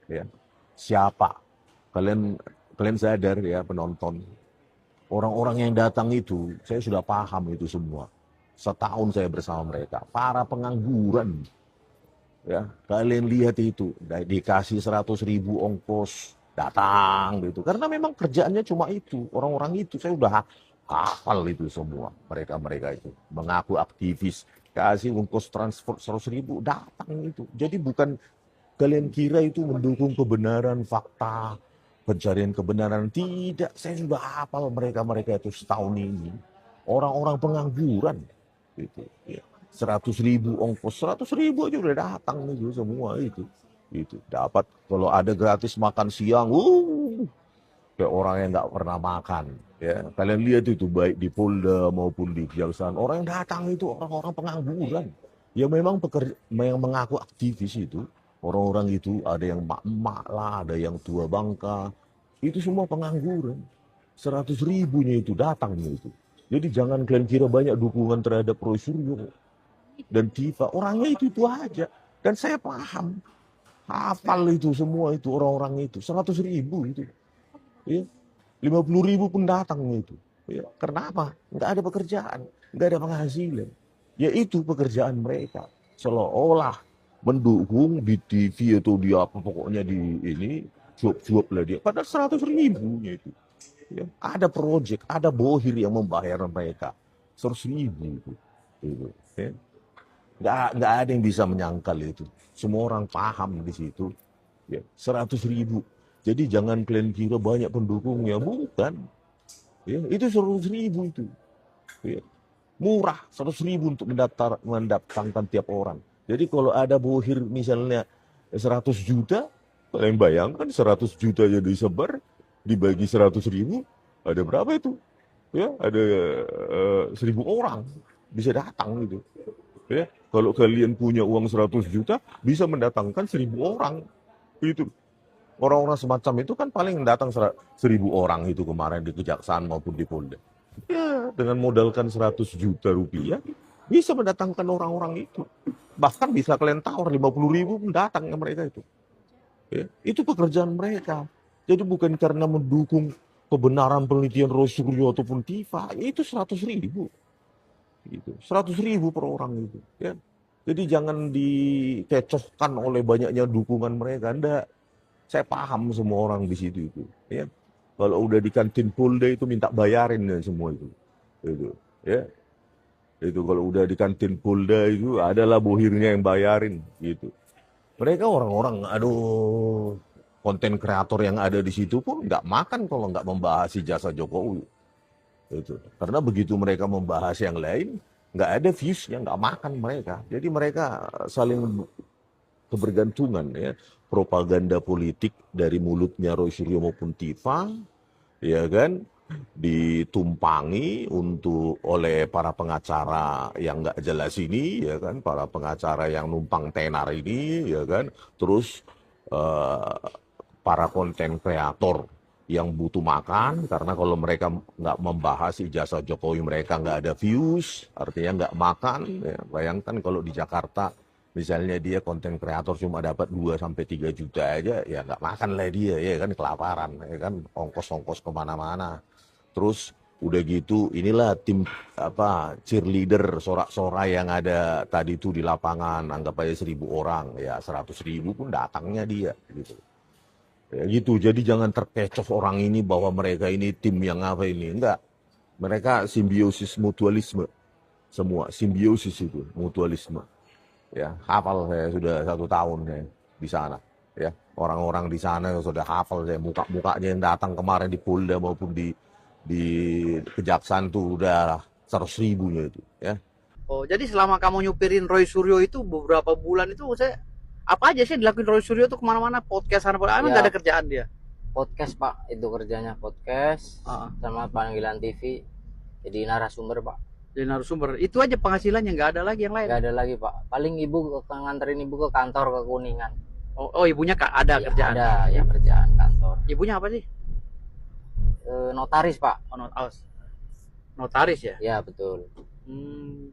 Ya. Siapa? Kalian kalian sadar ya penonton. Orang-orang yang datang itu, saya sudah paham itu semua. Setahun saya bersama mereka. Para pengangguran. Ya, kalian lihat itu. Dikasih 100.000 ongkos. Datang gitu. Karena memang kerjaannya cuma itu. Orang-orang itu, saya udah hafal itu semua. Mereka-mereka itu. Mengaku aktivis. Kasih ongkos transport 100.000. Datang itu. Jadi bukan kalian kira itu mendukung kebenaran, fakta, pencarian kebenaran. Tidak, saya sudah hafal mereka-mereka itu setahun ini. Orang-orang pengangguran. Gitu, ya. 100.000 ongkos, 100.000 aja udah datang itu semua itu. Itu dapat kalau ada gratis makan siang, kayak orang yang nggak pernah makan. Ya, kalian lihat itu baik di Polda maupun di Kejaksaan, orang yang datang itu orang-orang pengangguran. Ya memang pekerja, yang mengaku aktivis itu, orang-orang itu ada yang emak-emak lah, ada yang tua bangka, itu semua pengangguran. 100.000-nya itu datangnya itu. Jadi jangan kalian kira banyak dukungan terhadap Roy Suryo dan Tifa, orangnya itu aja. Dan saya paham, hafal itu semua itu orang-orang itu, 100.000 itu. Ya. 50.000 pun datang itu. Ya. Karena apa? Nggak ada pekerjaan, nggak ada penghasilan. Ya itu pekerjaan mereka. Seolah-olah mendukung di TV atau di apa pokoknya di ini suap-suap lah dia. Padahal 100.000-nya itu. Ya. Ada proyek, ada bohir yang membayar mereka 100.000 itu. Itu. Ya. Nggak ada yang bisa menyangkal itu. Semua orang paham di situ. Ya. 100.000. Jadi jangan kalian kira banyak pendukungnya, bukan. Ya, itu 100.000 itu. Ya. Murah 100.000 untuk mendatangkan tiap orang. Jadi kalau ada bohir misalnya 100 juta, kalian bayangkan 100 juta jadi disebar, dibagi 100.000, ada berapa itu? Ya, ada 1.000 orang bisa datang gitu. Ya, kalau kalian punya uang 100 juta, bisa mendatangkan 1.000 orang. Itu orang-orang semacam itu kan paling datang 1.000 orang itu kemarin di Kejaksaan maupun di Polda. Ya, dengan modalkan 100 juta rupiah, bisa mendatangkan orang-orang itu. Bahkan bisa kalian tawar 50.000 pun datang ke mereka itu. Ya, itu pekerjaan mereka. Jadi bukan karena mendukung kebenaran penelitian Roy Suryo ataupun Tifa, itu 100.000. Gitu. 100.000 per orang itu. Ya. Jadi jangan dikecohkan oleh banyaknya dukungan mereka. Enggak. Saya paham semua orang di situ itu. Ya. Kalau udah di kantin Polda itu minta bayarin ya semua itu. Itu. Ya. Itu kalau udah di kantin Polda itu adalah bohirnya yang bayarin gitu. Mereka orang-orang, aduh, konten kreator yang ada di situ pun nggak makan kalau nggak membahas jasa Jokowi. Itu. Karena begitu mereka membahas yang lain, nggak ada viewsnya, nggak makan mereka. Jadi mereka saling kebergantungan ya. Propaganda politik dari mulutnya Roy Suryo maupun Tifa, ya kan, ditumpangi untuk oleh para pengacara yang nggak jelas ini, ya kan, para pengacara yang numpang tenar ini, ya kan, terus eh, para konten kreator yang butuh makan karena kalau mereka nggak membahas ijazah Jokowi mereka nggak ada views, artinya nggak makan. Ya. Bayangkan kalau di Jakarta misalnya dia konten kreator cuma dapat 2 sampai 3 juta aja, ya nggak makan lah dia, ya kan kelaparan, ya kan ongkos-ongkos kemana-mana. Terus udah gitu inilah tim apa cheerleader sorak-sorai yang ada tadi tuh di lapangan, anggap aja 1.000 orang, ya 100.000 pun datangnya dia gitu. Ya gitu, jadi jangan terkecoh orang ini bahwa mereka ini tim yang apa ini. Enggak, mereka simbiosis mutualisme. Semua simbiosis itu, mutualisme. Ya, hafal saya sudah 1 tahun saya di sana. Ya, orang-orang di sana sudah hafal saya, muka-mukanya yang datang kemarin di Polda maupun di Kejaksaan tuh udah 100.000-nya itu. Ya, Oh, jadi selama kamu nyupirin Roy Suryo itu beberapa bulan itu saya apa aja sih dilakuin Roy Suryo tuh kemana-mana podcast apa emang nggak Ya, ada kerjaan dia. podcast Pak, itu kerjanya podcast Ah, sama panggilan TV. Jadi narasumber Pak. jadi narasumber itu aja penghasilannya nggak ada lagi yang lain. Gak ada lagi Pak. Paling ibu nganterin ibu ke kantor ke Kuningan. Oh, ibunya ada Ya, kerjaan. ada ya kerjaan kantor. Ibunya apa sih? Notaris Pak. Oh, notaris ya. Ya betul. Hmm.